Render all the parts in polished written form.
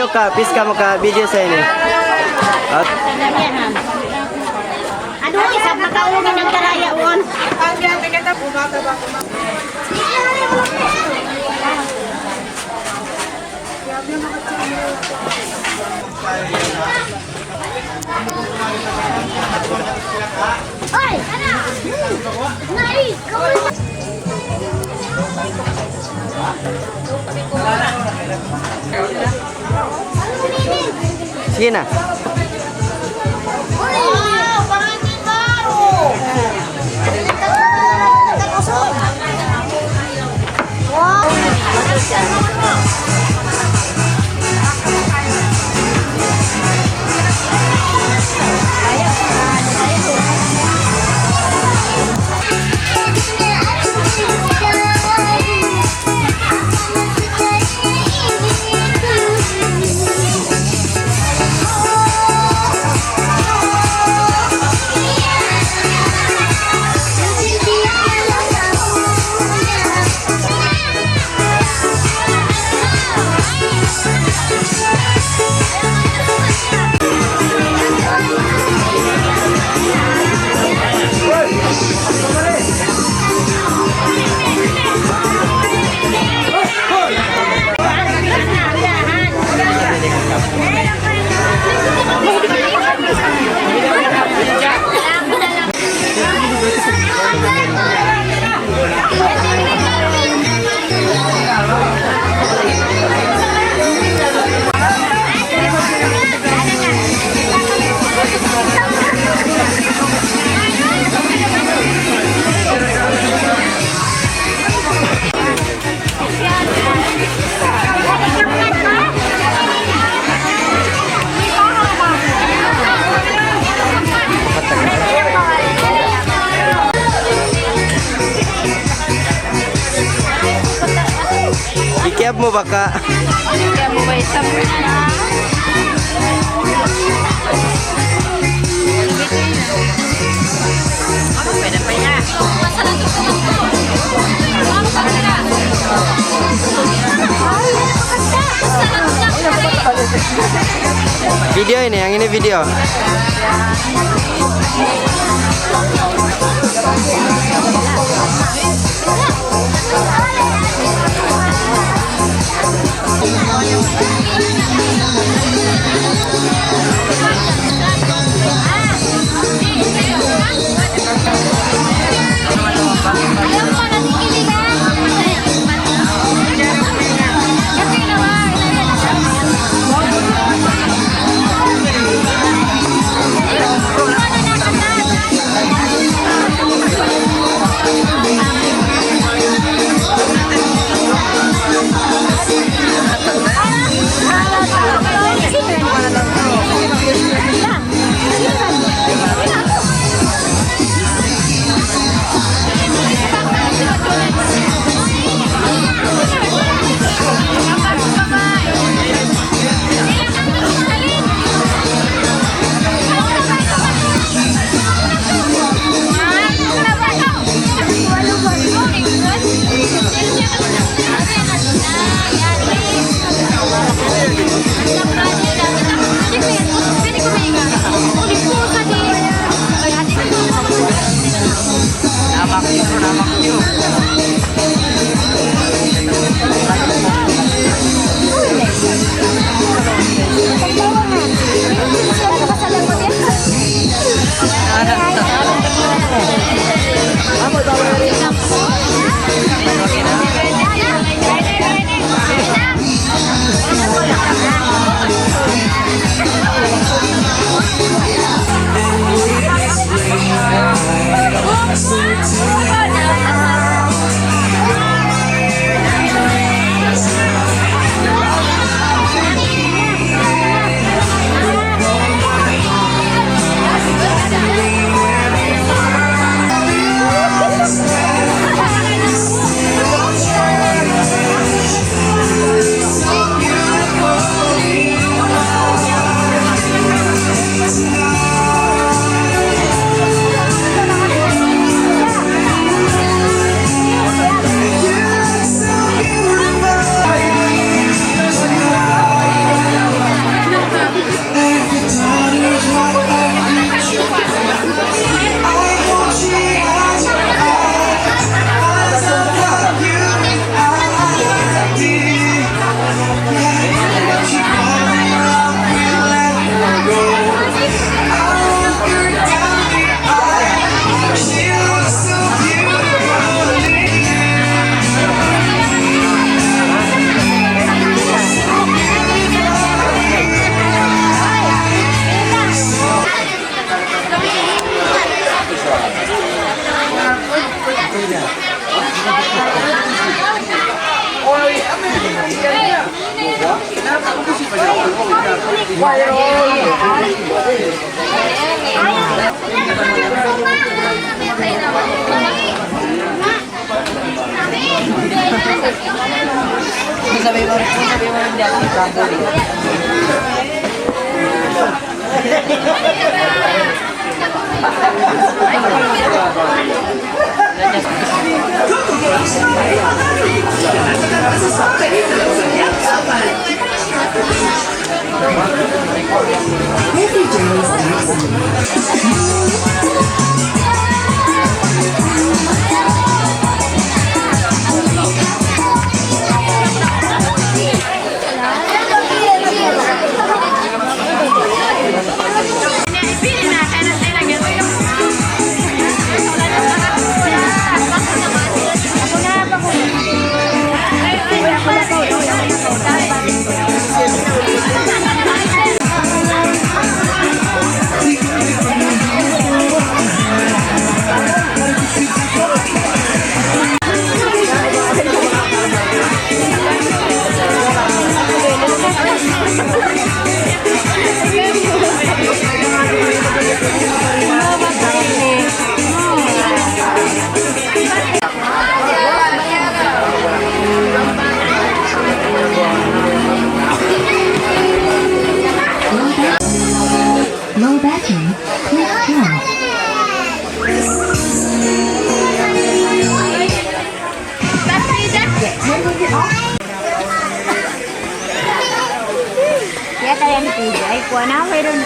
maka-video sa ini. At Aduh, isa makaungin ng karaya on. Oi, ana. Nai, sige na. Wow, pengantin baru. Wow. Ikiap mo baka. Ikiap mo ba isang pwede pa yan. Video ini, yang ini video. Sabi mo rin dati. Low battery, quick charge. Ya tayang pijay, kuha na mayroon.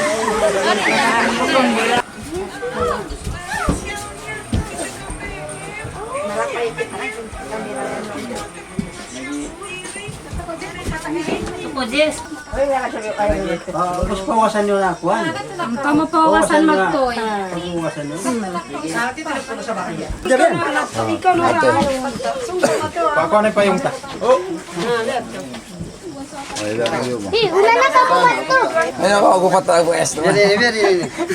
Tapos pawasan nyo na kuhan. Pamapawasan magtoy. Pawasan nyo. Pakuha pa yung ta. Ulan na ka buwan to. Ayun ako patay ko es.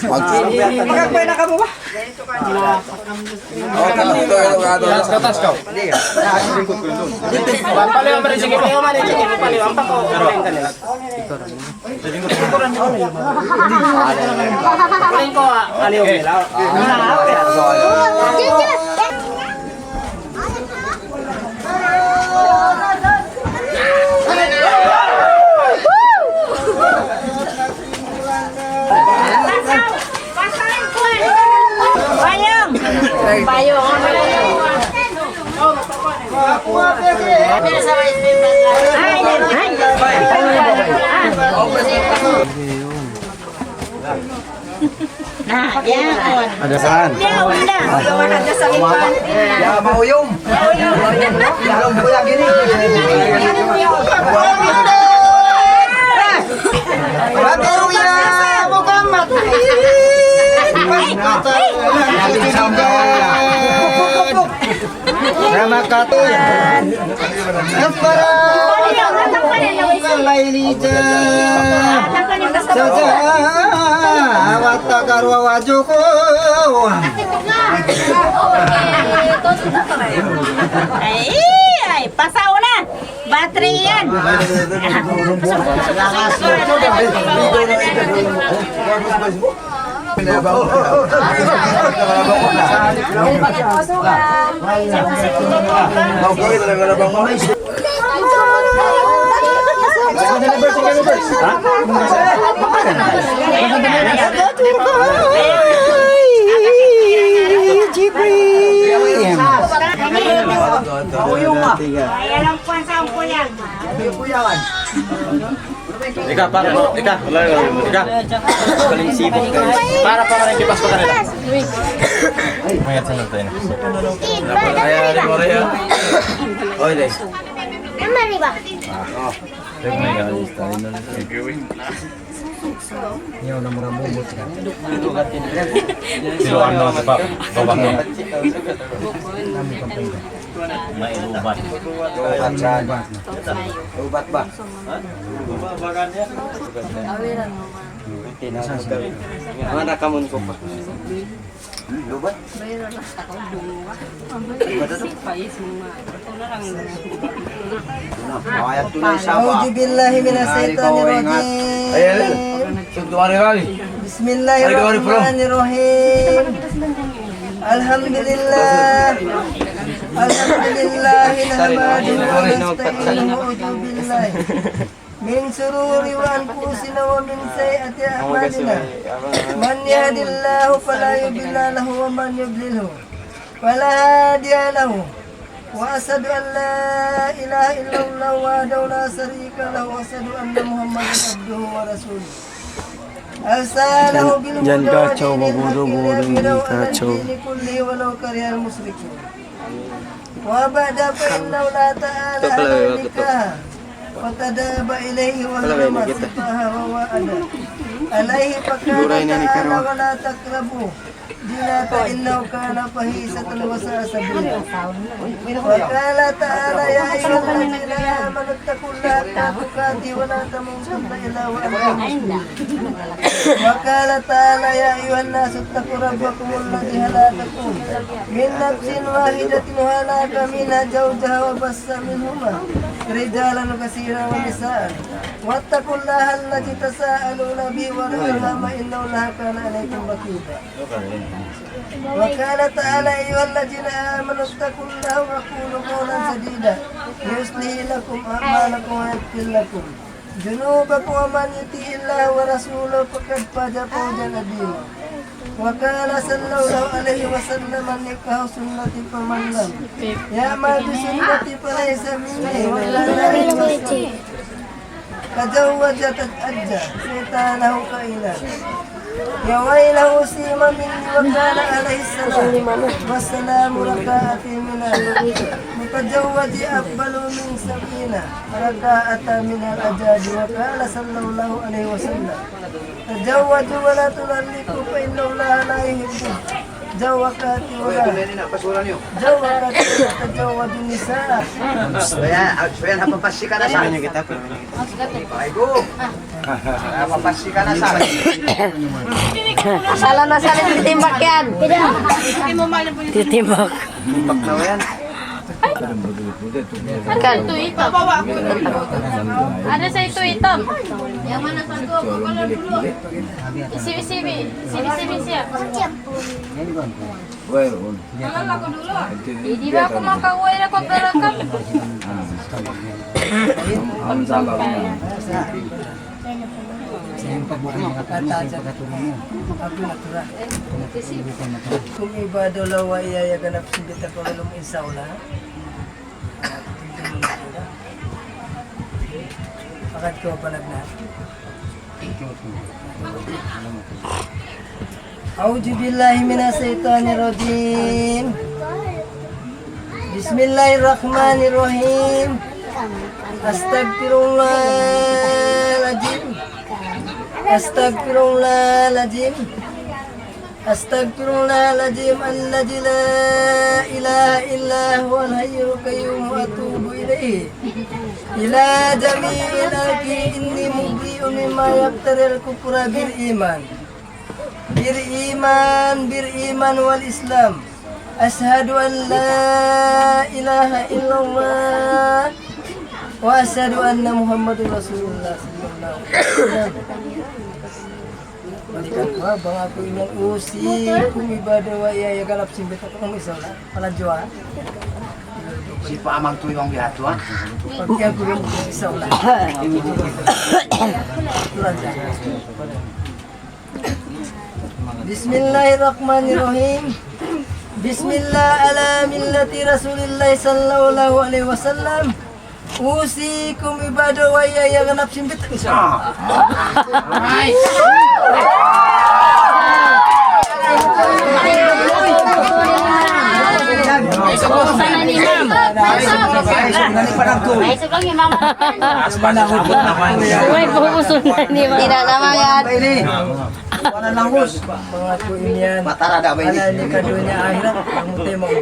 Magkakbay na ka mo ba? Katas ka. Paliwan pa rin sige. Paliwan pa ko. Kuling ko aliw nila. Bayong. Bayong. Nah, yan. Ada saan? Ya mauyom. Kalau bulan gini. Baru ya Muhammad. Nama katoy. Para kalailija. Saja awata karwa wajuko. Ay, pasaw na. Battery yan. Ika para mo, Ika. Ika. Paling sibuk guys. Para rin kipas ko kanila. Mayat sa natin. Kaya ni mo rin. Oy, guys. Namari ba? May galis tayo na. Niyo na mura bubot ka. Silo ano sa pap. Babak mo. May ubat. Ubat ba? Mana kamu ko pa? ba? Ayat tulay sa ba? A'udzu billahi minasyaitonir rajim. Bismillahirrahmanirrahim. Alhamdulillah. Alhamdulillahi nahmaduhu wa nasta'inuhu billahi min sururi wa anfusina wa min sayyiati a'malina. Man yahdihillahu fala mudilla lahu wa man yudlilhu fala hadiya lahu. Wa asyhadu an la ilaha illallah wahdahu la syarika lahu wa asyhadu anna Muhammadan abduhu wa rasuluh. Arsalahu bil Jangan huda wa kacau, dinil bodoh-bodoh haqqi ini, liyudhhirahu 'ala kacau. ad-dini kullihi walau karihal musyrikun. Wa ba'da fa inna Allah ta'ala Itu kalau ala aku nikah wa tadaba ilaihi wa lama sifaha wa wa'ada alaihi Burai fakana ini ta'ala karwa. wa la taqrabu dinaka innahu kana fahisatan wa sa'a sabila wa qala ta'ala ya ayyuhallazina amanu taqullaha haqqa tuqatih wa la tamutunna illa wa antum muslimun wa qala ta'ala ya ayyuhan nasu ittaqu rabbakum alladhi khalaqakum min nafsin wahidatin wa khalaqa minha zawjaha wa bassa minhuma rijalan katsiran wa nisaan wattaqullaha alladhi tasaaluna bihi wal arhama innahu kana 'alaykum raqiba wa qala ta'ala ayyuhallazina amanu ittaqullaha wa qulu qawlan sadida yuslih lakum a'malakum wa yaghfir lakum junubakum wa man yuti'illaha wa rasulahu faqad faza fawzan 'azima wa qala sallallahu alaihi wasallam nikahu sunnati faman lam ya'mal bi sunnati falaysa minni wa la تزوجت أجا شيطانه قائلا يا ويله سيم مني وكان عليه السلام والسلام ركعة من متزوج أقبل من 70 ركعة من الأجاد وقال صلى الله عليه وسلم تزوجوا ولا تطلقوا فإن الله لا يحب زوجاتي ولا زوجاتي تزوج النساء Supaya napapasikan na sa akin. Aigo. Napapasikan na sa akin. Salah na salah ditimbak yan. Ditimbak. Imbak na yan. Kan itu hitam. Ada saya itu hitam. Yang mana satu? Kalau dulu. Sini siap. Kalau aku dulu. Jadi aku makan kue aku berekam. Kung ibadah lawa iya ya ganap sindita ko lalong isaw na. Pakat ko palag na. A'udzu billahi minasyaitonir rajim. Bismillahirrahmanirrahim. Astagfirullahaladzim. Astagfirullahaladzim. Astagfirullahaladzim alladzi la ilaha illa huwal hayyul qayyum wa atubu ilaihi ila jami'il alqi inni mubri'un mimma yaqtaril kufra bil iman wal islam asyhadu an la ilaha illallah wa asyhadu anna muhammadar rasulullah sallallahu alaihi wasallam. Balikan ko bang ako inyong usik kung ibadah wa iya galap simbit ako ng isaw na pala jowa. Si Paamang tuyong bihato ha. Pag ako yung isaw na. Bismillahirrahmanirrahim. Bismillah ala millati Rasulillah sallallahu alaihi wasallam. Usikum ibadah wa iya galap simbit ako isaw. Sana ni Mam. Esok lagi Mam. Uy, pupusun na ni Mam. Tidak nama yan. Wala lang hus. Mga ko inyan. Matarada ba Ala ini? ni kadunya akhirat ang tema mo.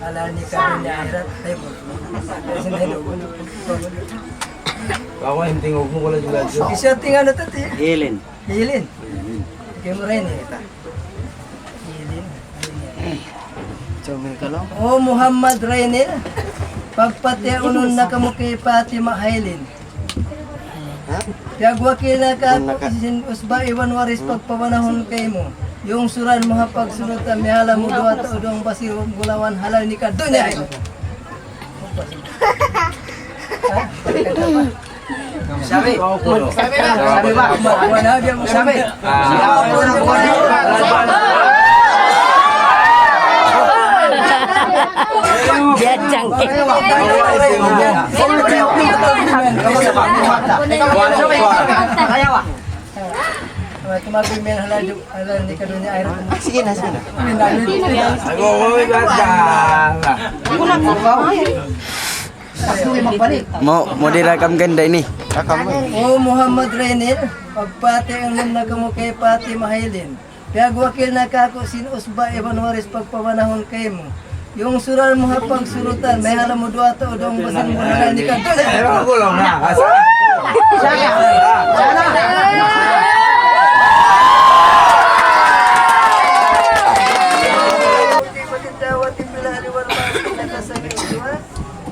Ala ni kadunya akhirat ay mo. Ako yung tingog mo wala juga. Isa tingnan tati. Hilin. Hilin. Kay mo rin ita. O Muhammad Rainil, pagpatiunon na kamo kay Fatima Hailin. Piyagwakil na ka sin usba iwan waris pagpawanahon kay mo. Yung suran mo pagsunod ta mihala mo duwa ta udong basir gulawan halal ni ka dunya. Sabi ba? Wala dia mo sabi. Dia cangkik. Tumagin men halal ni ka dunya air. Sige na, sige na. Mau direkam ganda ini. O Muhammad Rainil, pagpati ang na kamo kay Fatima Hailin. Piyagwakil na ka ako sin usba iban waris pagpawanahon kay mo. Yung sural mo pagsurutan, may alam mo duwa to udong basin mo halal ni ka dunya.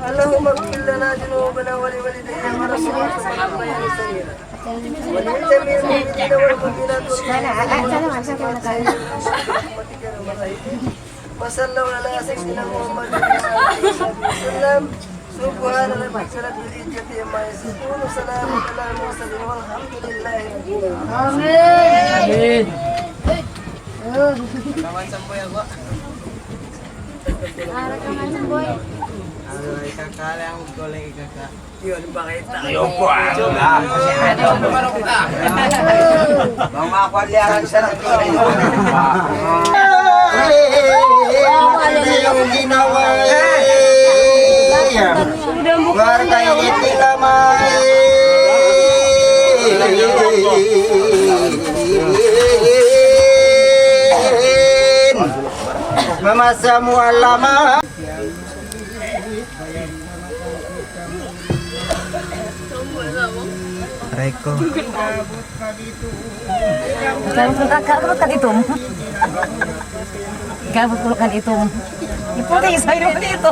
Allahumma ighfir lana dhunubana wa li walidayna wa rasulina wa li sayyidina wa li jami'il mu'minina wal mu'minat wa sallallahu ala sayyidina Muhammad sallam subhana rabbika rabbil izzati amma yasifun wa salamun ala mursalin walhamdulillahi rabbil alamin. Amin. Kawan samboy ako. Rekaman samboy. Kakak yang goleng kakak. Yo po. Mga kwalyaran sa yung ginawa. Warga iti lamay. Mamasamu alama. Reko. Gabut itom. Gabut itom. Iputi sa'yo dito.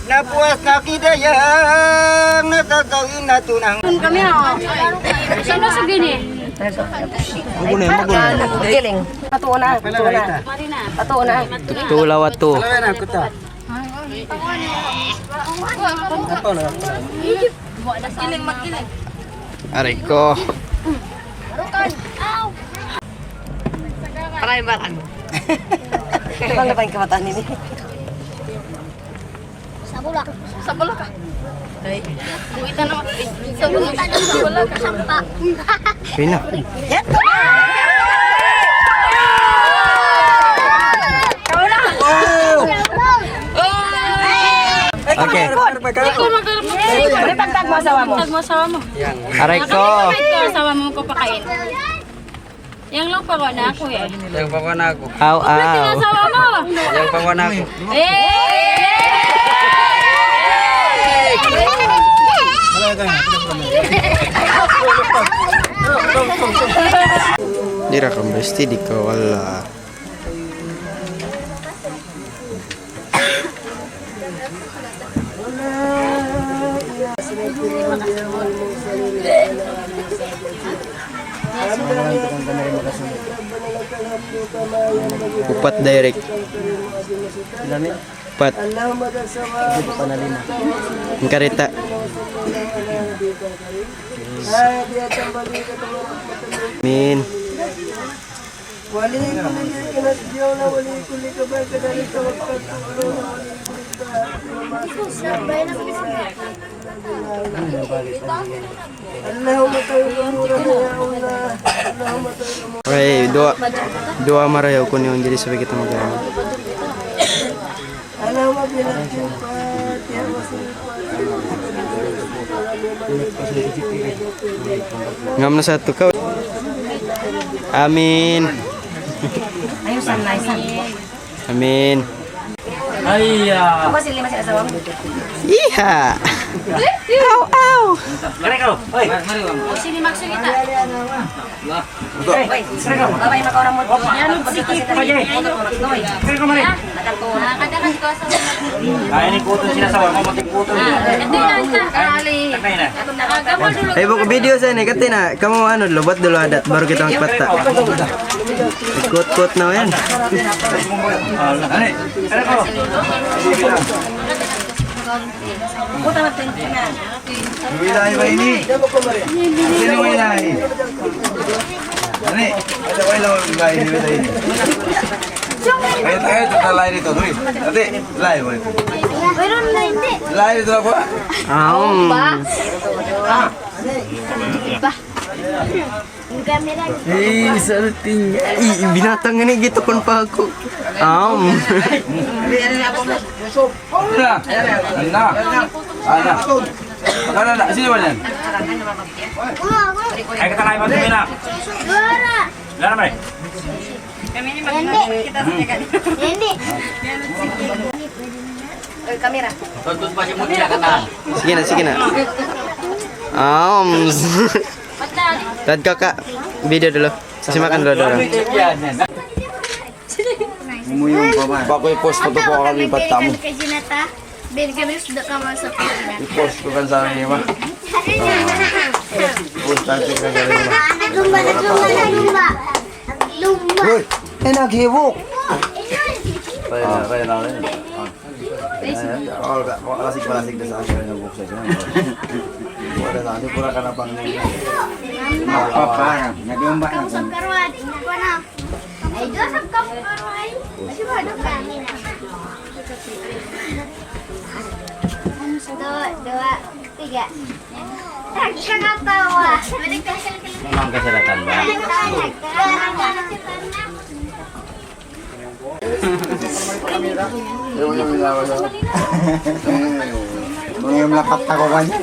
Napuas na kidayang nakakawin na tunang. Kami ha. Sino sa gini? Giling. Patuo na. Patuo na. Tulawat to. Giling magiling. Reko. Maraming barang. Ibang na pa yung kamataan ini. Sabula ka. Buitan naman. Sabula ka. Sampa. Pina. Okay. Pagtag mo asawa mo. Tag mo asawa mo. Reko. Asawa mo ko pakain. Yang lang pa na ako eh. Yang pawana ako. Aw, aw. Asawa mo. Yang pawana ako. Direkam besti di kawala. Upat direct. Upat. Ang karita. Min. Wali kulli kinasjona wali kulli kabal kadali tawakkal tuluna wali Allahumma tayyib umurana ya Allah. Allahumma tayyib. Okay, dua marayaw ko niyon jadi sabi kita magana. Allahumma bil Fatiha wa Ngam na satu ka. Amin. Ayusan na, isan. Amin. Ayya. Apa sih lima si asawa mo? Iya. Kare ka. Oy. Sini maksud kita? Babay makaurang mo. Yan, sige. Kare ka mari. Kadang-kadang ko sa Ay ni puto sila sa mo matik puto. Ito lang sa kali. Takay na. Gamol dulu. Ay, buka video sa ini. Katina, kamu ano, lobot dulu adat. Baru kita magpata. Ikut-ikut na yan. Ani. Kare ka. Wilayah ba ini? Sino wilayah? Ani, ada wilayah ini. Ayo kita lain itu tuh. Nanti lain boleh. Meron na hindi. Lain itu apa? Yung camera. Salting. Binatang ini gitu kon pa ako. Nah, Mana sini mana? Ay kita lain mo na. Juara. Lara mari. Hindi. Kamera. Sige na. Tad kakak, video dulu. Kasih makan dulu. Umuyong pa man. Bakoy post ko to po kami patamu. Kay Jinata. Ben kami sudah kamar sa pagkakas. I-post ko kan sa amin, ma. Post natin ka galing, ma. Lumba. Hoy, naghibok. Kaya na rin. Palasig na sa akin na buksa siya. Wala na, hindi pura ka na pang Papa, naglumba na. Kamu karuan. Ikaw na. Ay, Joseph kamu karuan. Kasi ba doon kami na. 2, 3. Nagkakatawa. Memang kesehatan ba? Mga melapat ako kanyan.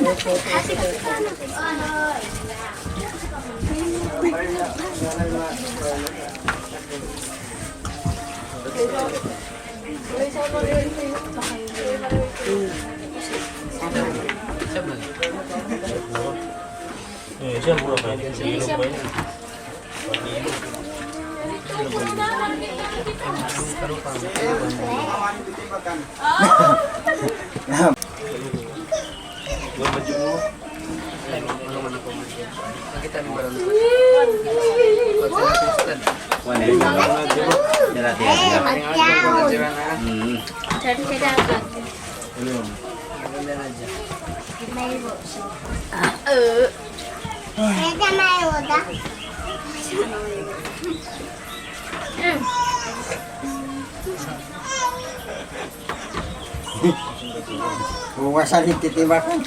Bukas sa titibakan.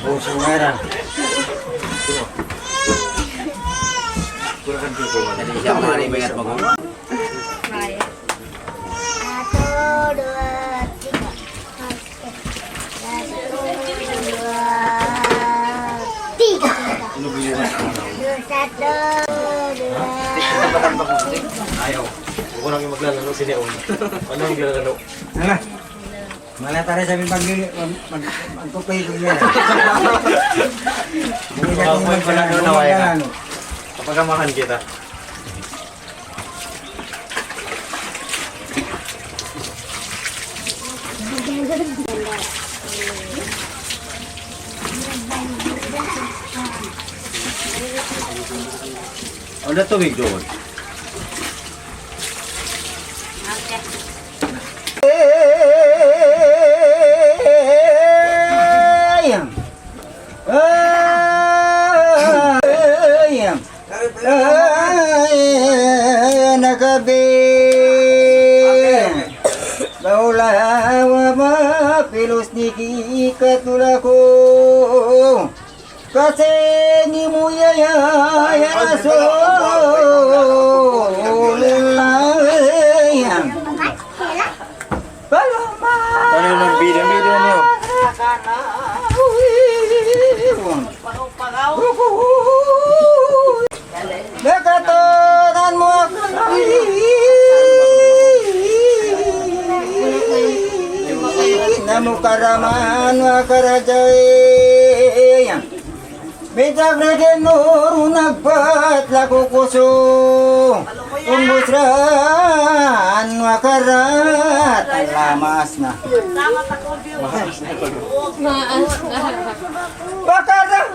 Puso meron. Siya mari banget mo. 1, 2, 3. 1, 2. Ayaw. Huwag ko nang maglalaro si Leon. Ano ang maglalaro? Mana tayo sabi magpupay ko yan. Huwag ko nang nawaya ka. Kapagamahan kita. Ada tubig doon. Nagabi Baulawa mapilos ni katulako kasi ni mo yaya so lulayang palama Ano yung video niyo? Nakatoran mo ako na mukaraman wa karajay Bijak regen nur nagpat laku kusu Umbusran wa karat Lamas na Bakarang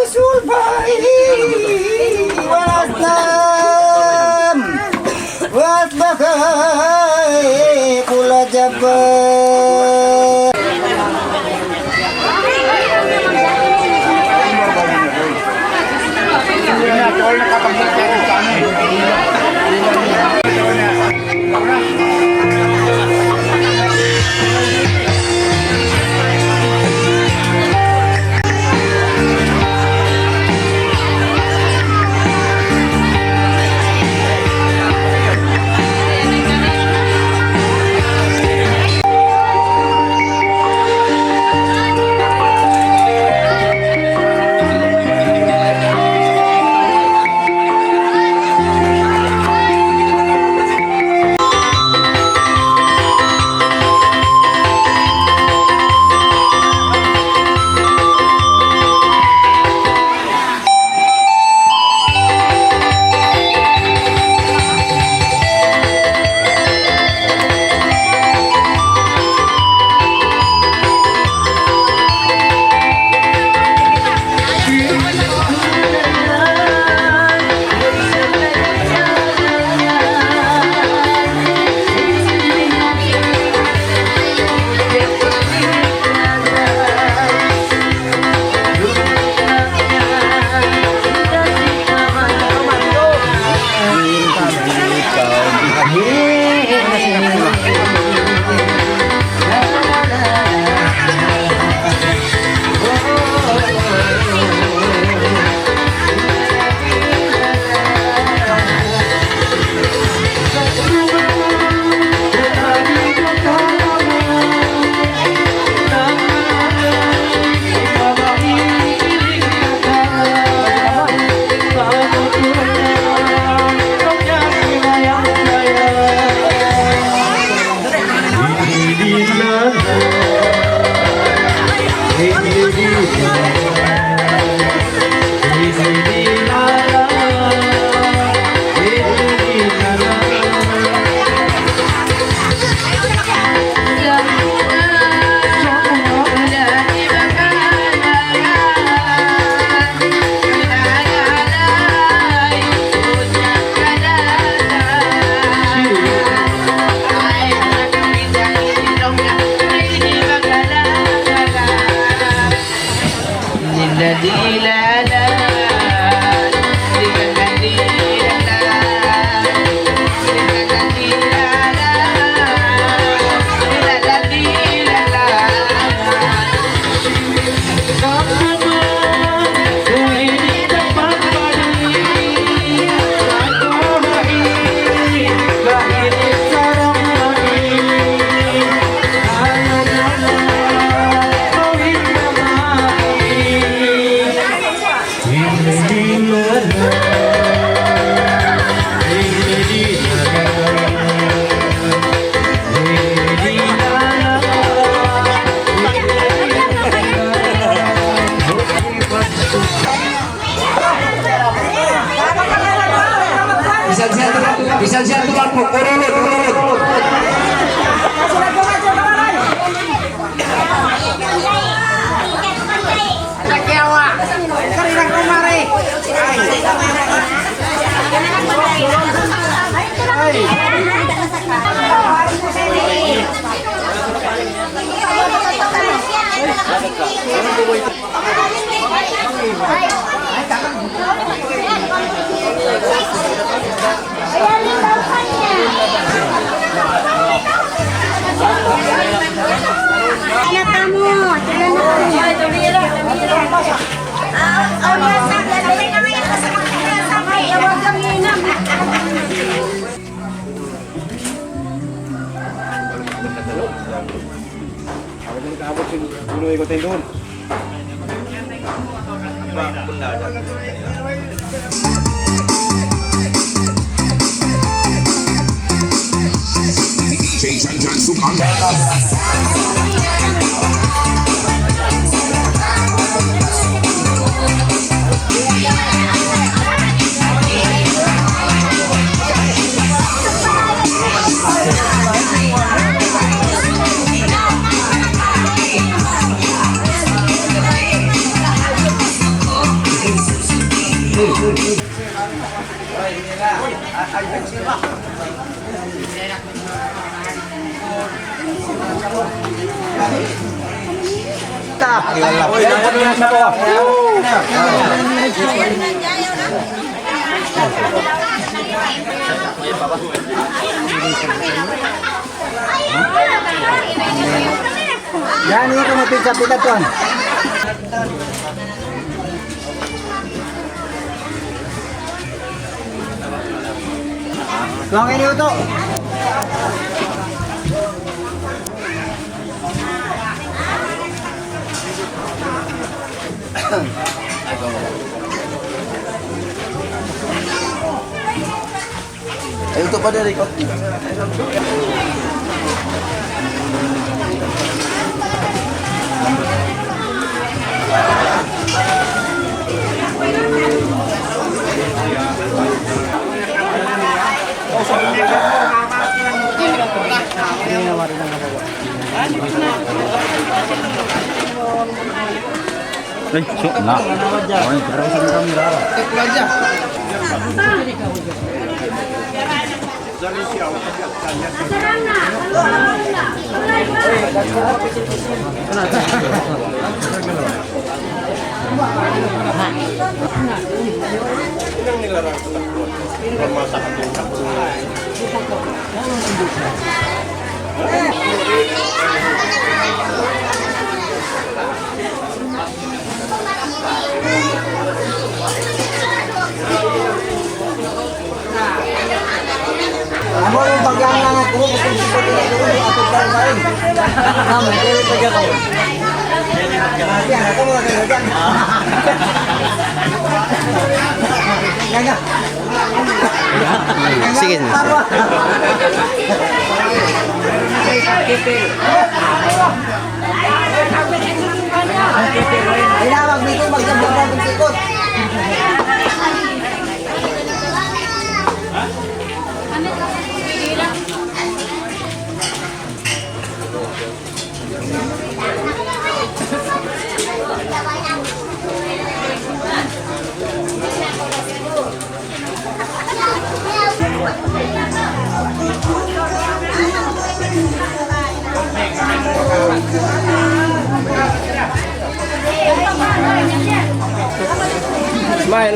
Usul baik Walasnam Was bagai Pula jabat Bisa siap tulang urut. dyan sukan. Uy, dapat na siya po. Yan, ini kamu pizza tuan. Tuang ini untuk. Ayo untuk pada Riko. Amo yung paglangan ako kung sino tidak dulu atau lain. Kamu cewek saja kamu. Nanti aku mau kerja. Enggak. Sige na. Tinawag dito magdabog ng sikot. Smile.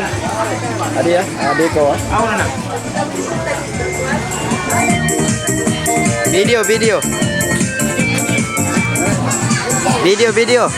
Adi ya, adi ko. Video, video. Video, video.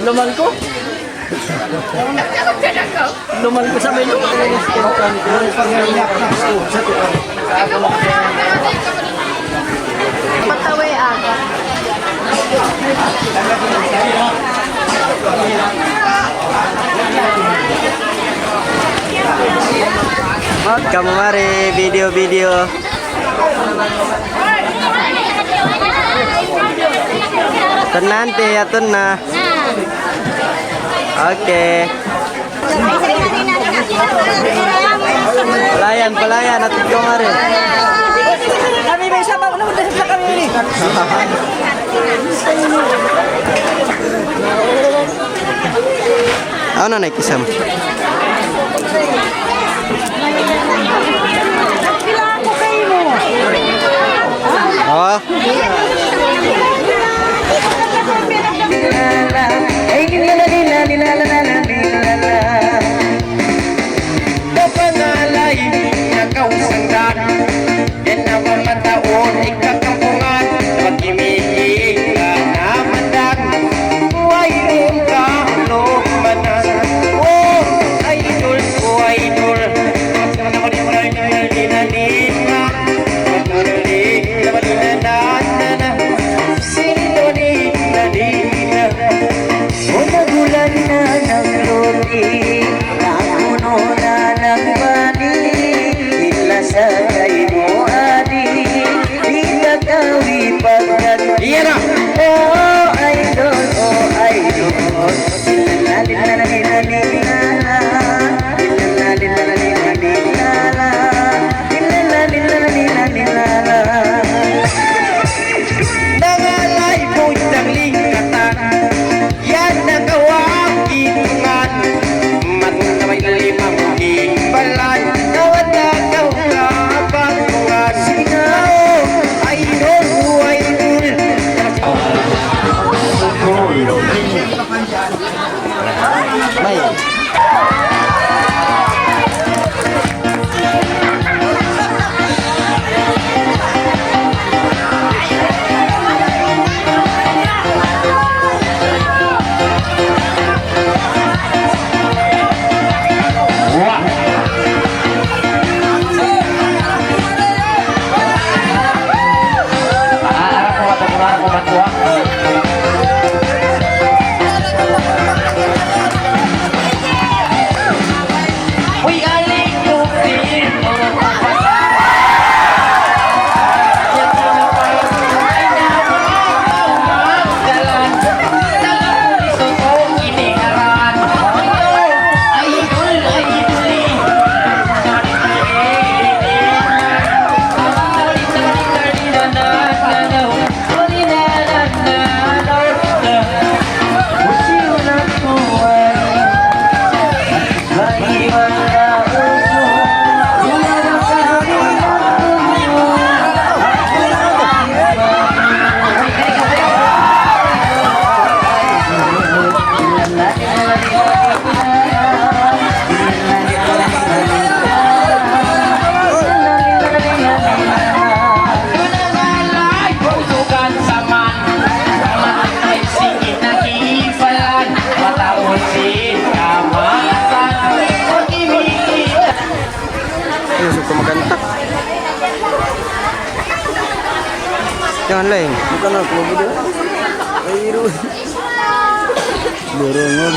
Luman ko. Luman ko sa menu. Pataway aga. Kamu mari video-video. Nanti ya tunna. Oke. Pelayan atau kemarin. Kami may sama ko naman sa kami ini. Ano na kisam? Kailangan ko kayo mo. Oh. Ay, nilala. Pangalay na kausandan yan ang mamataon ikakampungan pag-imiging ka namandan buhay rin ka loob manan oh idol ko idol Jangan lain. Bukan aku video. Biru. Dorongan.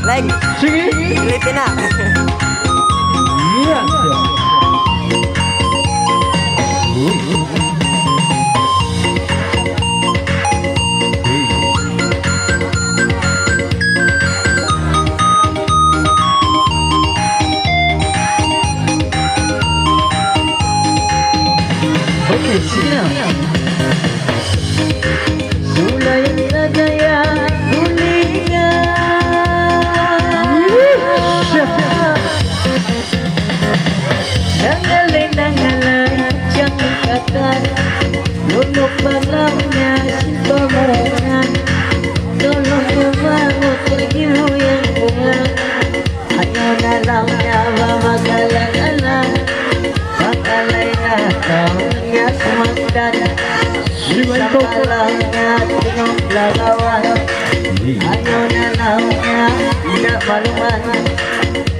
Leng. Sige. Filipina.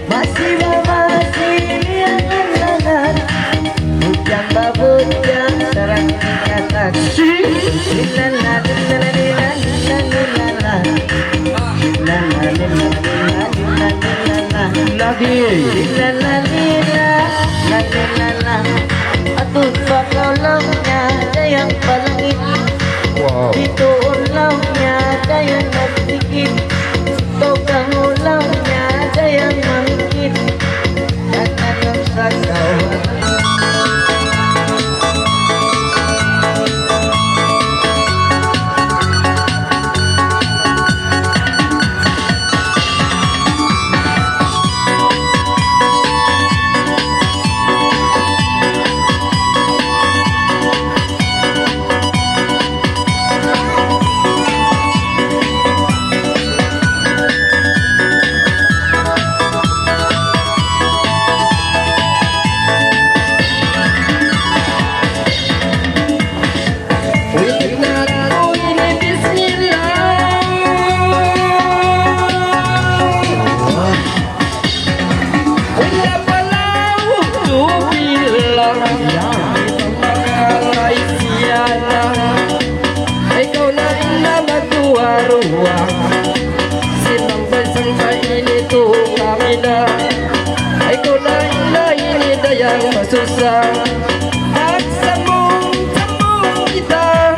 Masih angan-angan bujang babujang serang ingatan lilala lilala lilala lilala lagi lilala lilala atut pakalangnya ada yang palangit itu ulangnya ada yang nagdikit togang ulangnya ada yang mangkit dan anong sagaw susah at sambung kita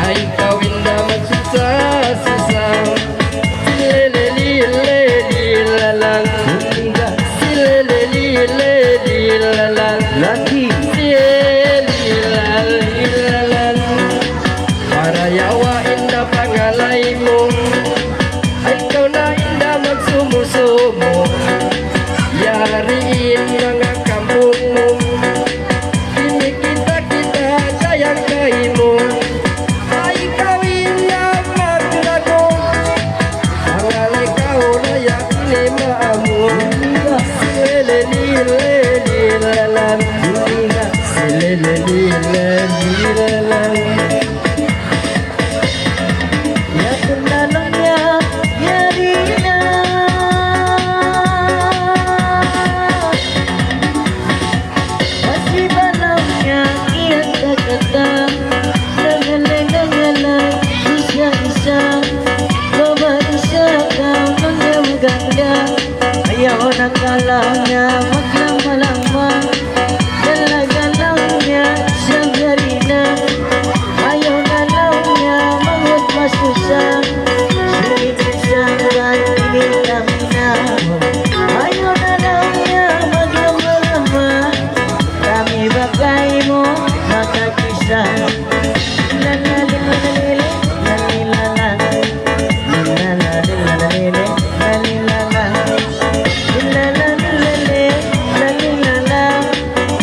ay kawin naman susah silelelilelalang silelelilelalang lagi silelelilelalang para yawa indah pangalay mo ay ikaw na indah magsumusumo yariin mga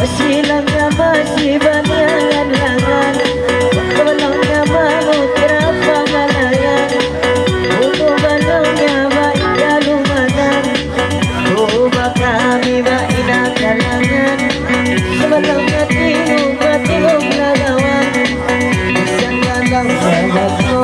Masilang na masiban yang langan, walang nga mamutira pangalayan, utubanang nga maikalunganan, tuba kami ba inakalangan, walang nga tinong nagawan, isang lang sa bago,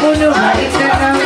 Puno hari ka ng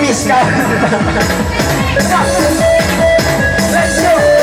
Miss ka. Let's go.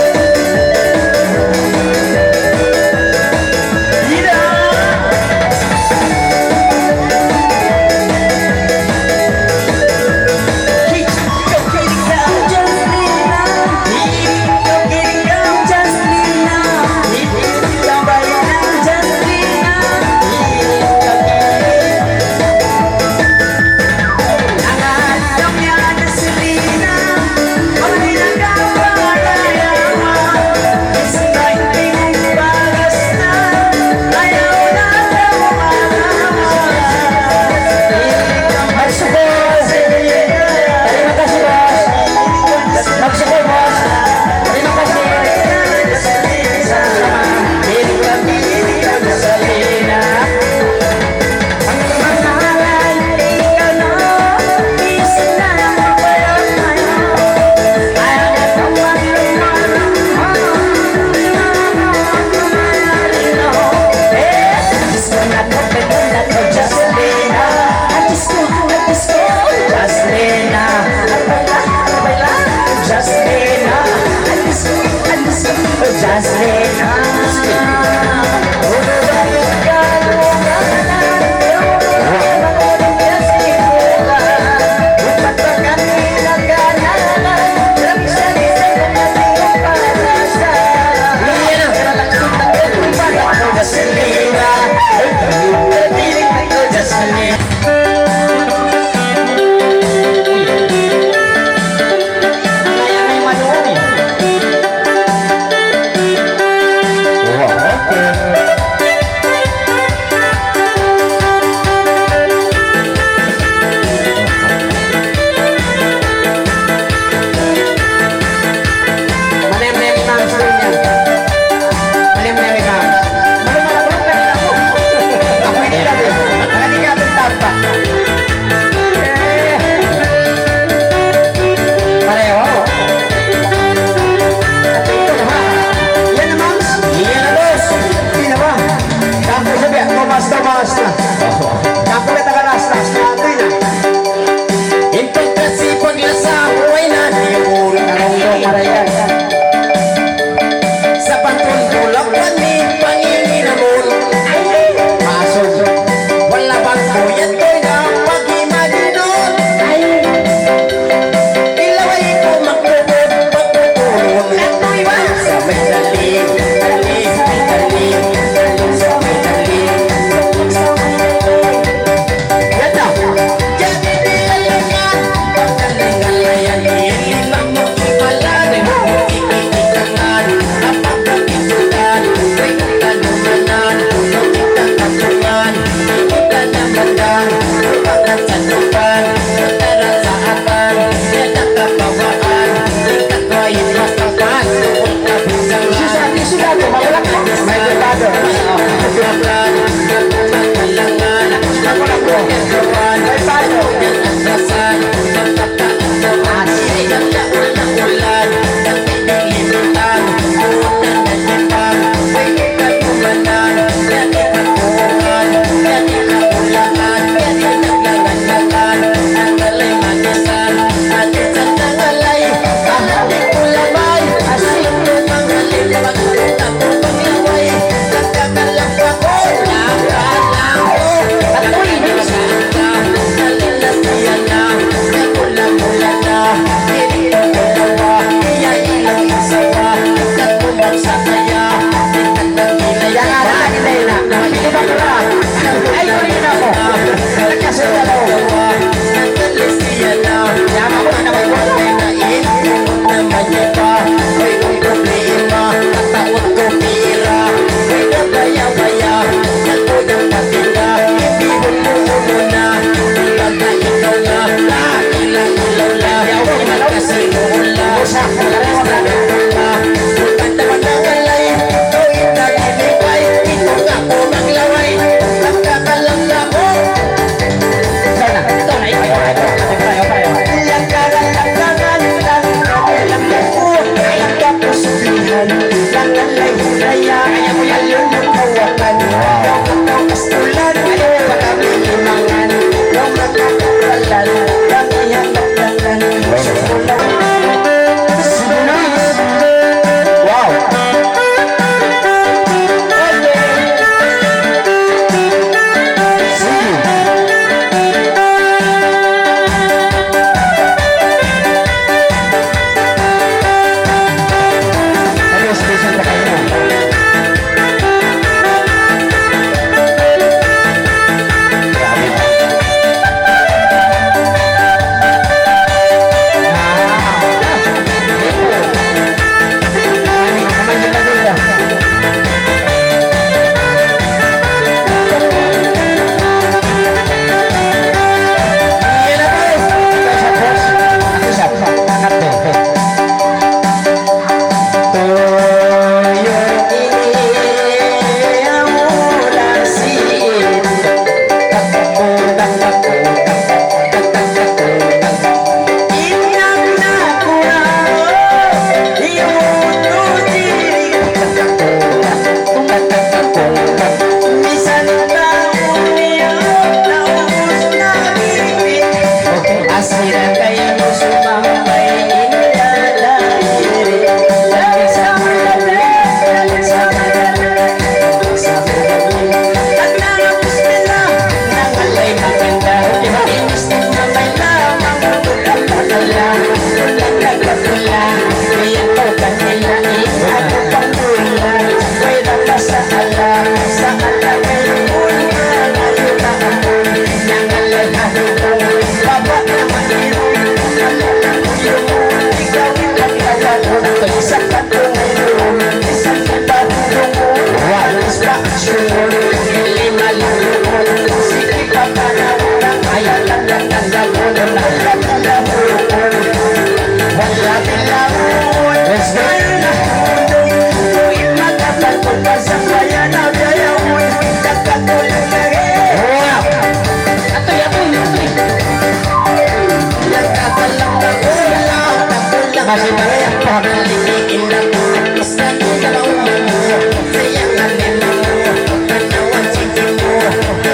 masih banyak pohon dibikin aku bisa kalau mau sayangan memangmu menawan cintamu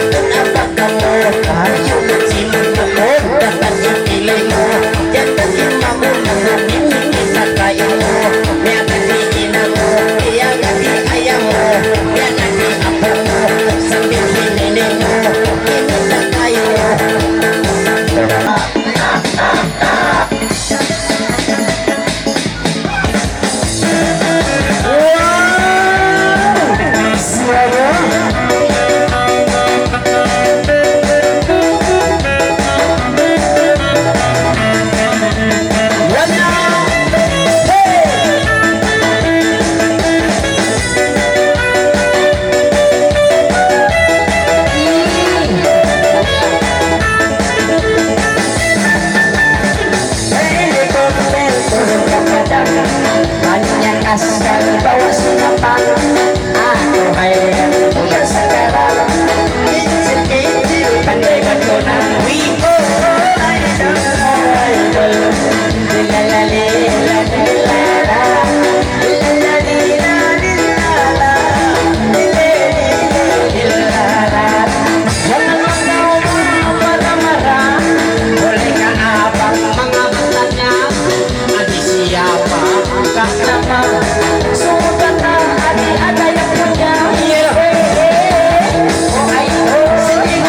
kenapa kamu ayo mencintamu dapat dipilihmu jangan imamu ini bisa kayamu biar ganti inamu biar ganti ayahmu biar ganti apamu sambil nenekmu ini tak kayamu. Banyak asal bawa sunatan aku hayang udah sekarang kecil-kecil pandai berkonan wibo idol lalali lalala lalali lalala lalala jangan kau marah-marah bolehkah abang mengamankannya adi siapa angkat nama sudah adi ada yang punya oh ayo sedih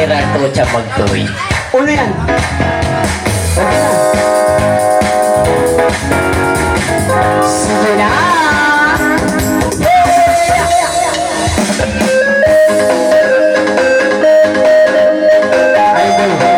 era trucha magtoy. Uno yan. Okay na. Sige na. Ay, go.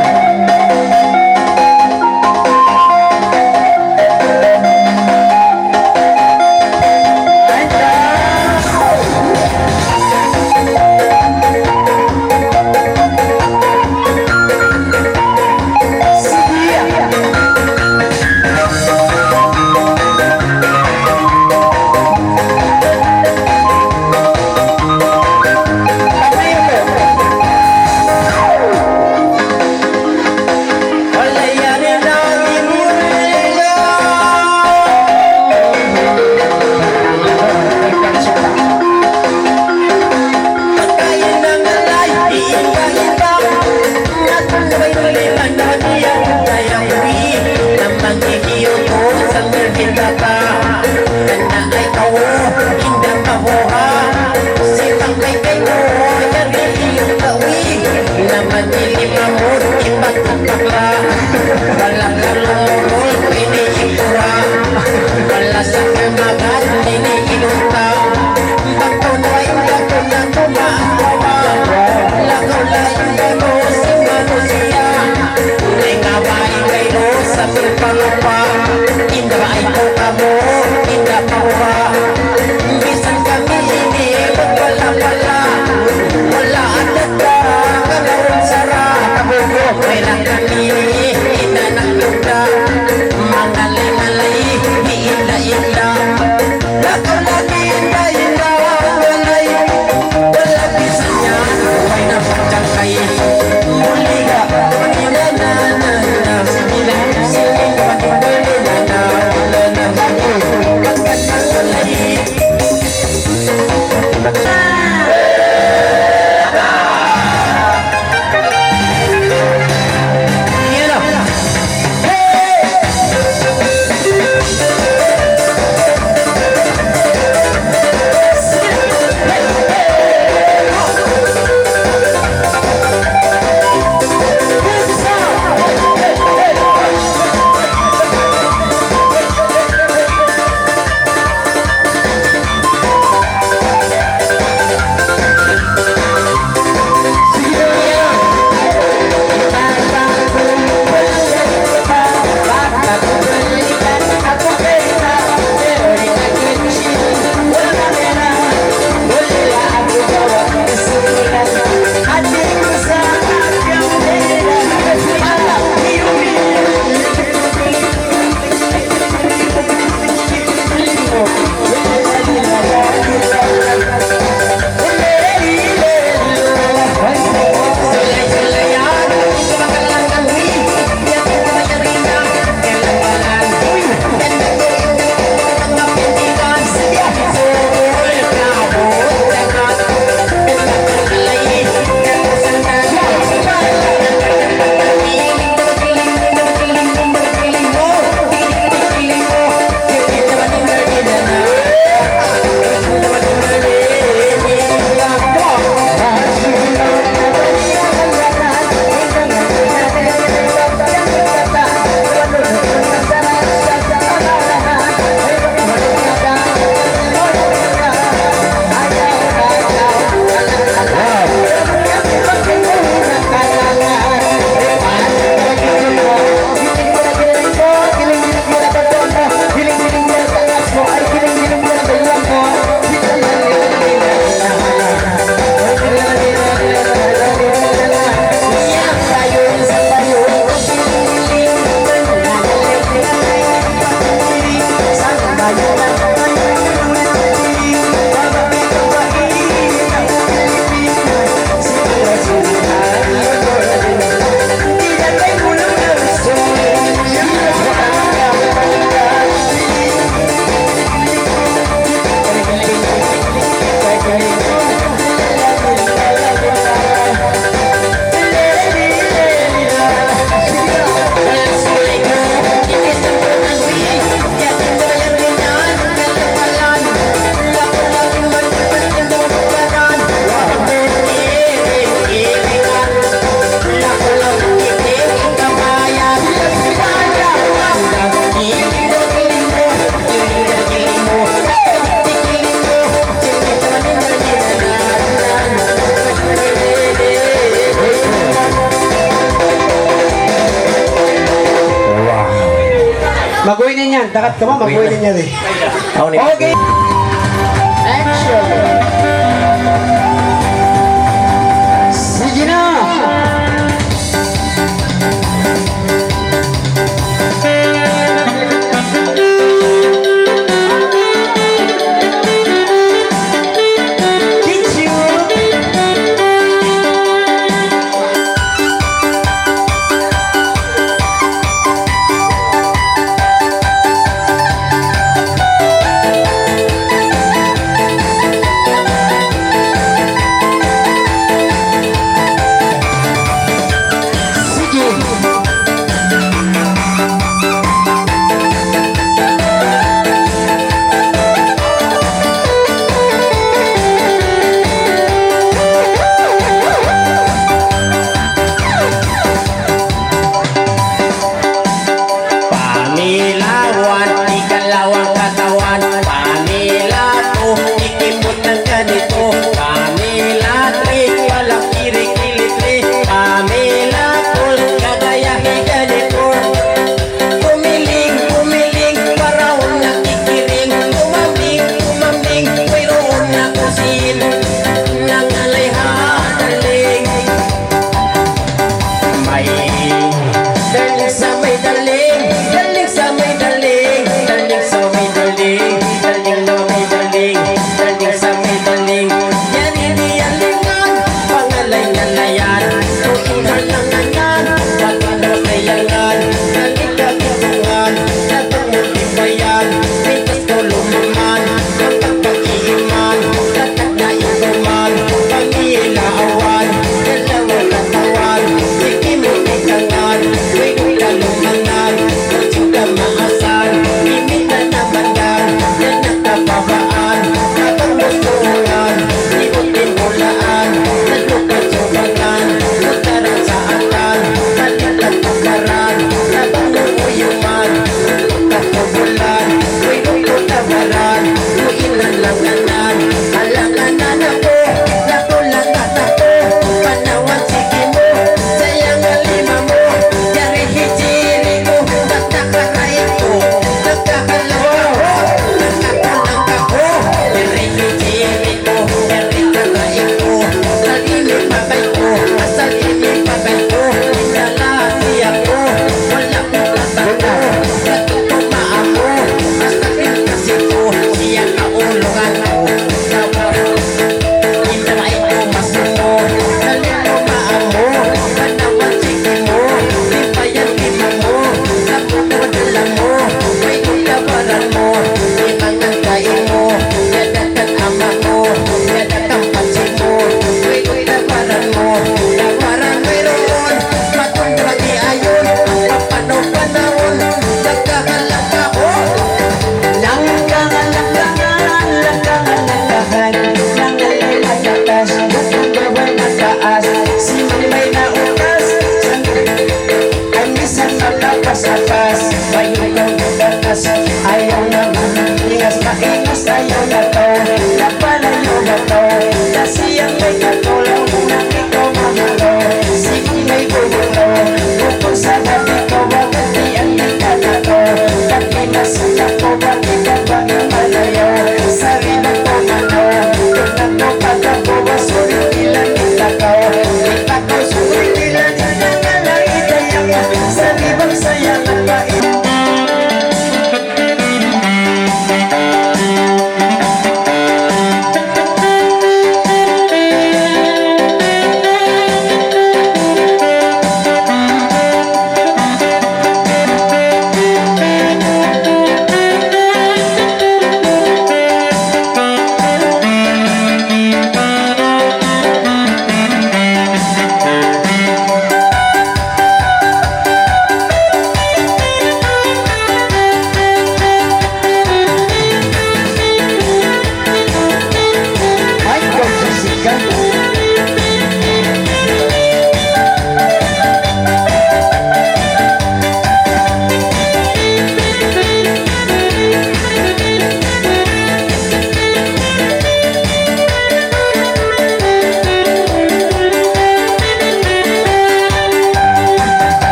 Maguinin yan. Takat ka mo, maguinin yan eh. Ako ni. Okay. Action. Sige na. Pamilawan, ikalawang katawan. Pamilato, ikimot ng ganito. Pamilatri, walang kiri-kilitri. Pamilatol, kagayahi ganito. Kumiling, kumiling, paraon na kikiring. Kumambing, mayroon na kusin. Nangalay hadaling. May daling sa may daling, daling sa may daling, daling sa may daling, daling na may daling, daling sa may daling. Yan hindi alingan, pangalay na layan, tuing halanganan, pagkano kayangan, nalikatitungan, natangong ibayan, pintas ko lumaman, kapag-pag-iiman, tatak na ituman, pag-iilaawan, dalawang katawan, sige mo ikangan, may kalumanan, kutsing ka maasan, imitan na bandang, yan nakababaan, nakapagmusungan, ikutin bulaan, naglukan sumangan, mutaran sa atan, balikan pukaran, nabang uyuman, kapubulan, may lukutawaran, muinan langanan, alanganan ako, nakulangan ako, panawan sige mo, sayang alima mo, yari hijiri ko, nagkakaray ko, nagkakalang ako, nagkakalang ako, yari hijiri ko, yari karay ko, salinin pabay ko, asalinin pabay ko, inalati ako, wala ko katako, natutuma ako, basta kasi ko, siya kaulungan ko, Intay ko masumo, nalito maamo, panawan sige mo, lipayan lima mo, napupudala mo, may kutabaran mo, imangan kain mo, yadakan ama mo, yadakan pansin mo, may kutabaran mo, tawaran mayroon, matundra di ayon, papanaw panahon, nagkakalang ako. Ayaw naman, ingas maingas, ayaw na to, napalayo na to, kasi ang may katulong na ikaw mahalo, sige may bumulo, bukod sa gabi ko, bakit di ang nagkakato, pagkinasan ako, bakit ka ba malayo, sa rimang ko mano, kung nagpapag ako, basurin ilang itakaw, itakaw, surin ilang nangangalay, itayang, sa rimang sayang ang bait.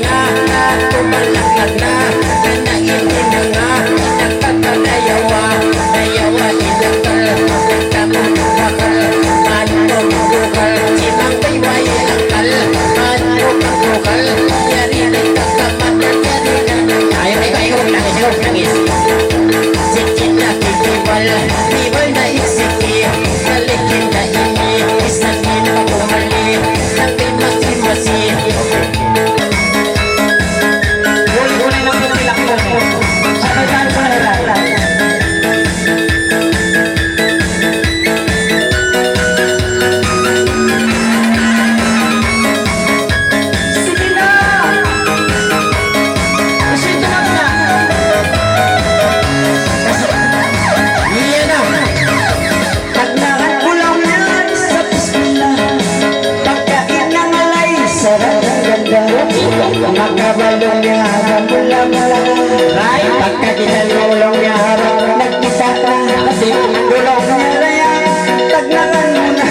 na tumalakad na nanainin na nga nakakalayawa layawa nilakal nagkakakakal manong bukal sinang bayway lakal manong bukal yari na kakamat yari na ayaw nangis sikit na titibal tibal na isiki balikin na ini isangin pagumali nangay masi-masi Huli lang yung tilakbo mo. Ano saan ko na Sige na! Kasi ito na. Iyan na Paglakan ko lang yan sa piskula Pagkain ng alay, sarap ang ganda Makabalong niya harap mula-mula Ay, pagka kinalulong niya harap nagkita ka kasi Gulong niya layan, taglakan mo na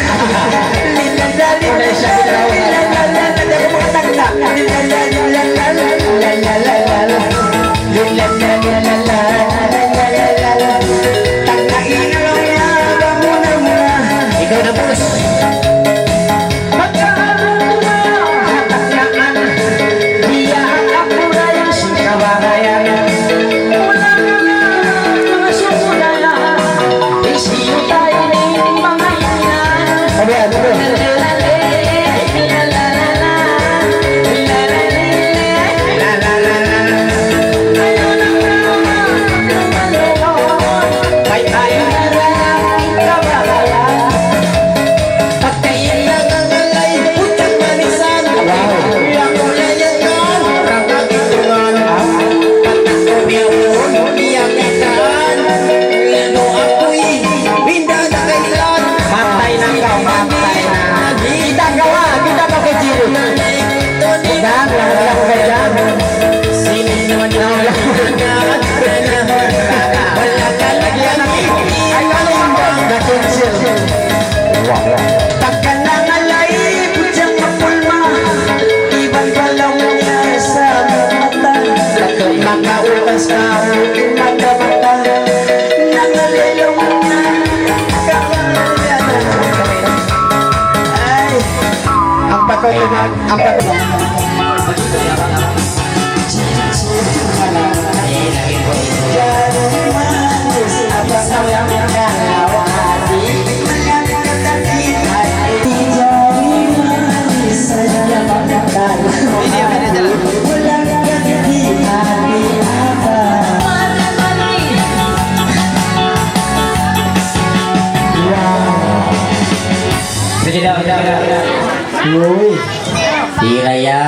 Liladali na siya, liladali na mga tagla Liladali, liladali, liladali Taglain na lang niya, harap muna ikaw na boss. Pagkaharap mo na, taklaan Biyaan ako na yung sikabahayan Wala na nga mga sumulala Isiyo tayo ng mga inan Sabi, ano ba? May tayo na lang kabahayan Pagkain lang ang alay, putang manisan. Ilang kulay yan yan, rangkagitungan. Pagkakubiyawan, iyang ikaan. Lalo ako'y binda na kailan. Matay na ka, matay na Kita gawa, kita ka kay Jiro Dan, lang ka dyan Sino naman yung wala ka lagyan ng Ay, ano yung bag na cancel? Pagka nangalay, putyang mapulma Ibang balaw niya sa mata Makaukas ka, mata-mata Nangalilong na kawalan Ay, ang patutunag, ang patutunag Hiraya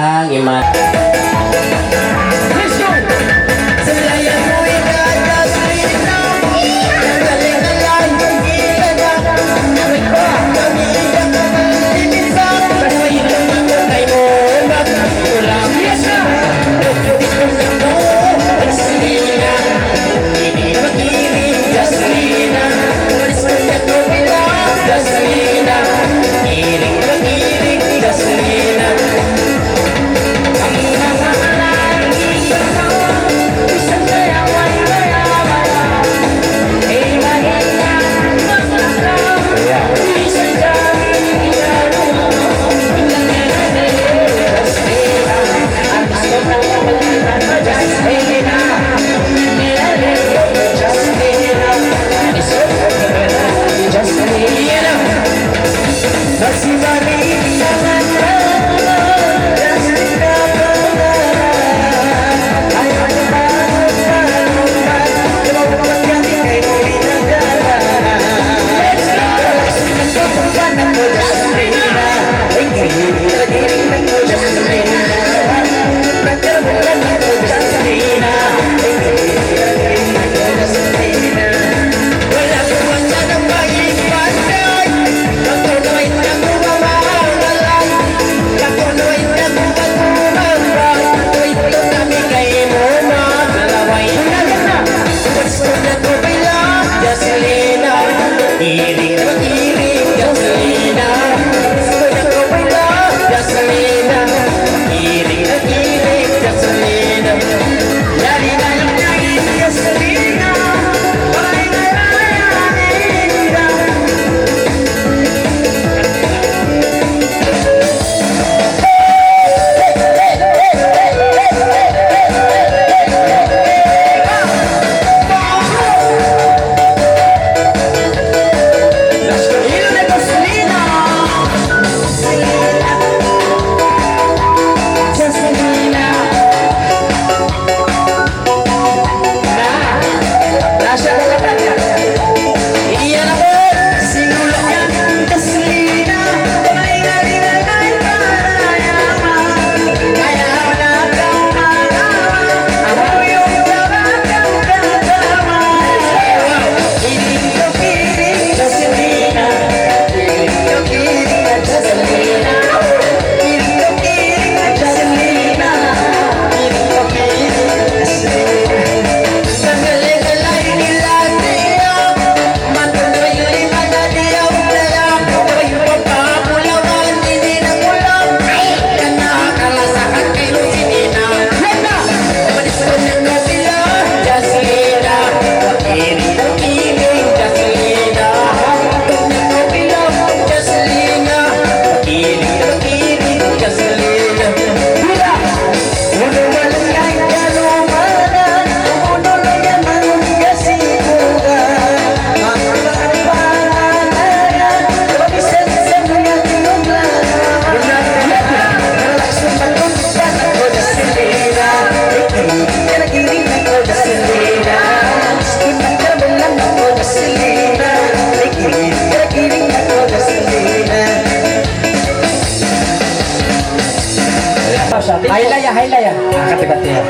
Kati-kati ya.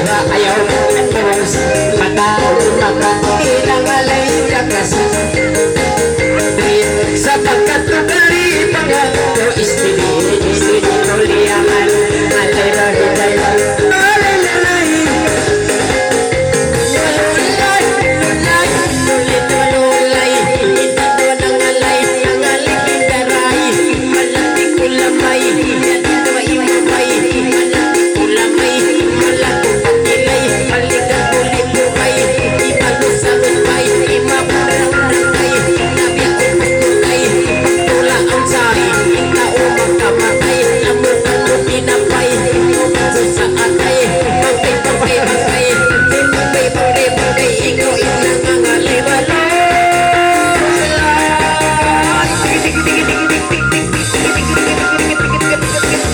Diba ayaw mo ang terus Makakilang alay kakasa Sapagkat tukari pangako Istri nuliaman Alay rahitay Alay lalay Walulay Lulay Lulit walulay Itado ng alay Ang aling daray Malapit ko lamay Dito maimumay Malapit ko lamay Malapit pagkilay Haligang kulit bukay Ibalo sa lupay Imapurang rangay Nabi ako pagtulay Pagtula ang sari Tao magkamatay Lamukan mo pinapay Pumunso sa atay Bangkay, bangkay, bangkay Bangkay, bangkay, bangkay Ikaw inangangalay Walay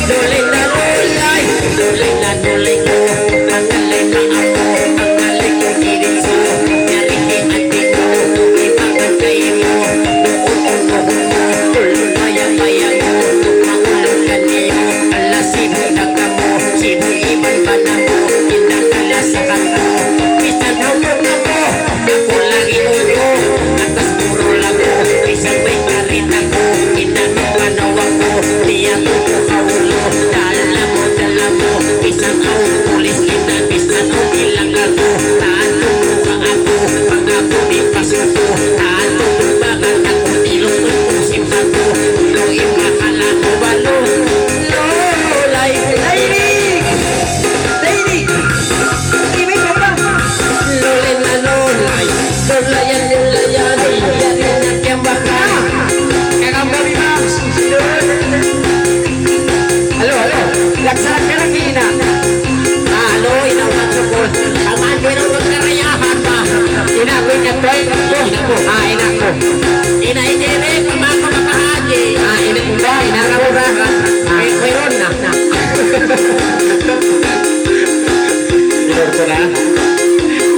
Dulay na dulay Dulay na dulay ko Ang alay na ako Ang alay ko diritso Nyarihin at pino Ibangan kayo mo Noon mo Tulunayang-bayang mo Maulong ka niyo Ala sino na ka mo Sino iban ba na mo Inakalasakan mo Bisan hulog na mo Ako lang inuyo Atas puro lang mo Bisan may karin ako Inanong panawang mo Di ako kaulo Dala mo Bisan ako pulis kita Bisan ako bilang ako Taatong mukha ako Pag ako di pasuko Taatong bagat ako Ilong kong simpa ko Lo imakala ko balo Lolay Lainig Lainig Ibig mo ba Lolay na lolay Lolayan lolayan Yanin at yung baka Kakambari mams Halo, halo. Laksaran ka lang, Gina. Halo, inawan sa po. Tamaan ko ng magkarayahan ba? Inakoy niya to. Ina ko. Ina ko. Ina, pamako makahaji. Ina ko ba? Inakawurahan. Mayroon na. Ilog ko na.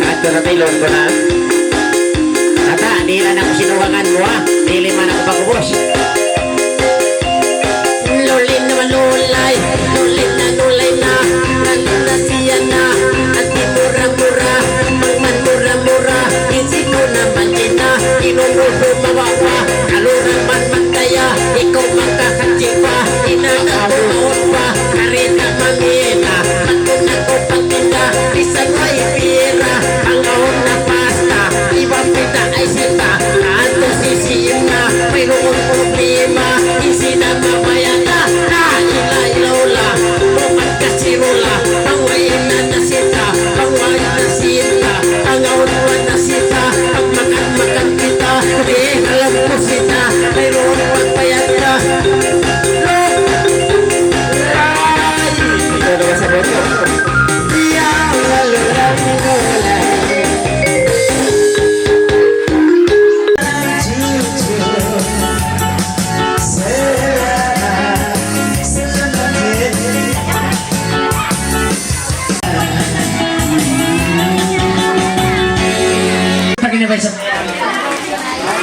Ato na tayo, ilog ko na. Tata, hindi lang ako sinuwangan mo ha. Dili man ako pagubos. Lulin na malulay, lulin na nulay na, lalo na siya na, at di mura-mura, pagman mura-mura, isip mo naman din na, inumulo mawawa, kaluran man magkaya, ikaw magkakatsipa, inanapulot pa, karita mangina, matuna ko pagkita, bisan may pira, ang ahon na pasta, ibang pita ay sita, ato sisiin na, mayroon problema, isina mamayan na, ilaw-la, bumat kasirula, pangwain na nasita, pangwain na sita, ang ahon na sita, ang makan-makan kita, alam mo sita, mayroon pagpayat na, ito naman sa boto. Yang lalulang mulay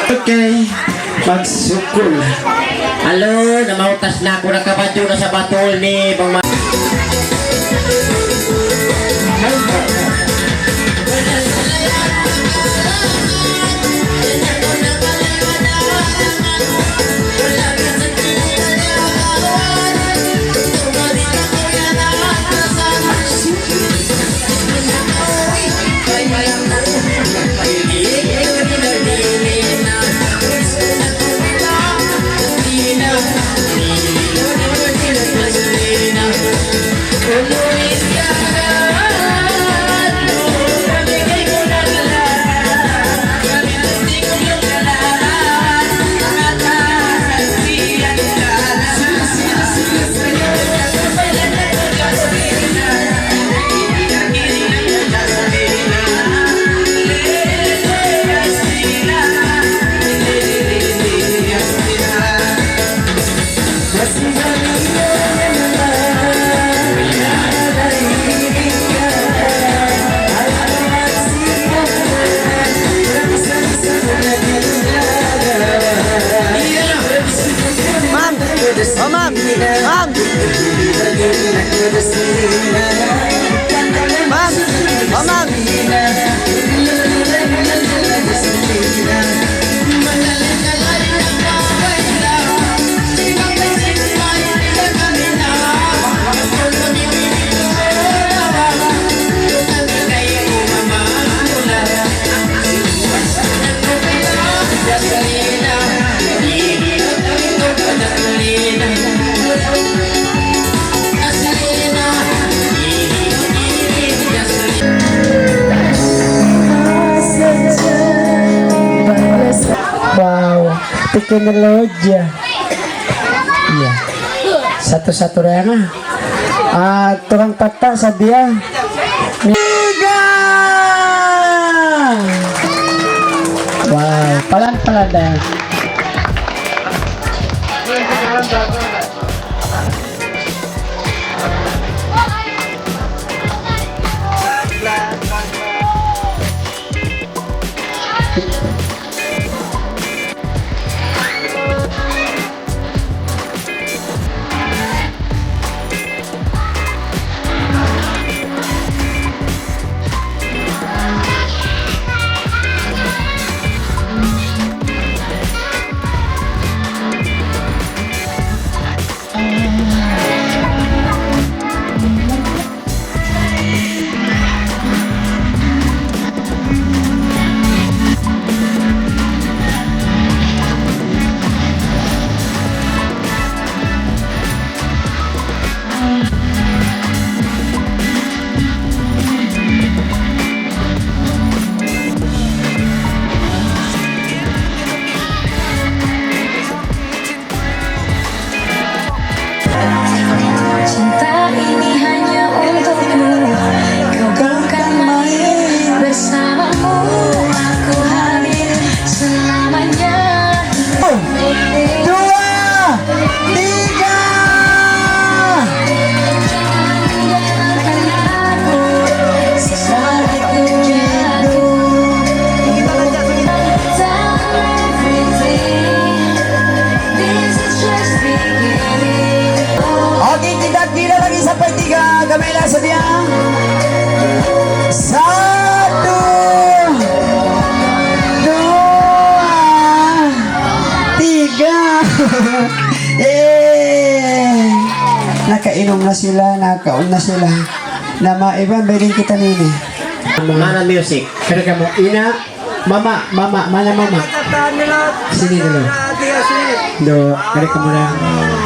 Okay, magsukol. Halo, namautas na ako nakabadyo na sa batol ni Bang teknologi. Iya. Satu-satu rin nga. Turang pata sa dia. Tiga! Wow, palan-palan na. Cinta ini hanya untukmu, kau bukan main. Bersamamu aku hadir selamanya. 2, 3. Oke, kita tidak lagi sampai 3. Kami lah sedia. 1, 2, 3. Nakainom na sila, nakaon na sila. Na maiban, pwedeng kita nini. Mana music? Kaya ka mo, ina, mama, mana mama. Sini dulu. Do, kaya ka mo na.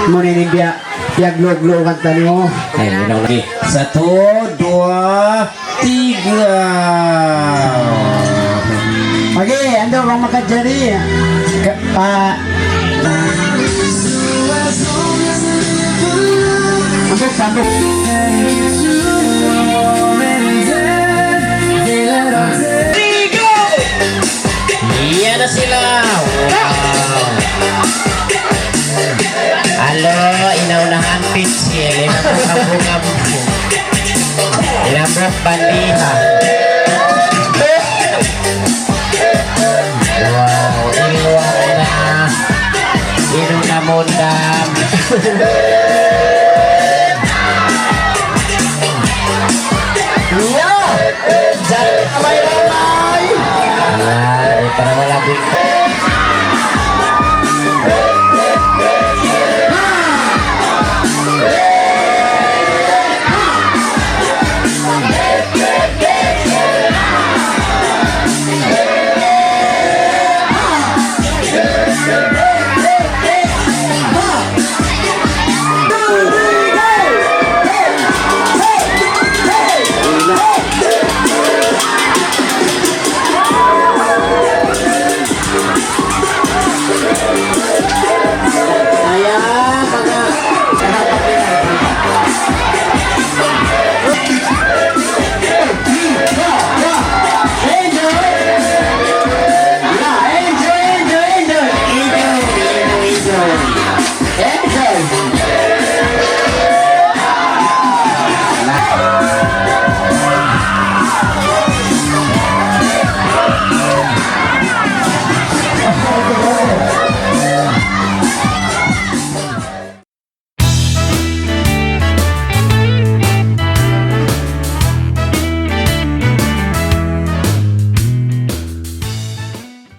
Muna ini biar glo-glo kan tadi mo. Ulang lagi. 1, 2, 3. Oke, ando bang makan jari. Sambut. Iya na sila. Wow. Halo, inaunahan pitsi. Inabok bandiha. Wow, iluwag na. Inunamundam.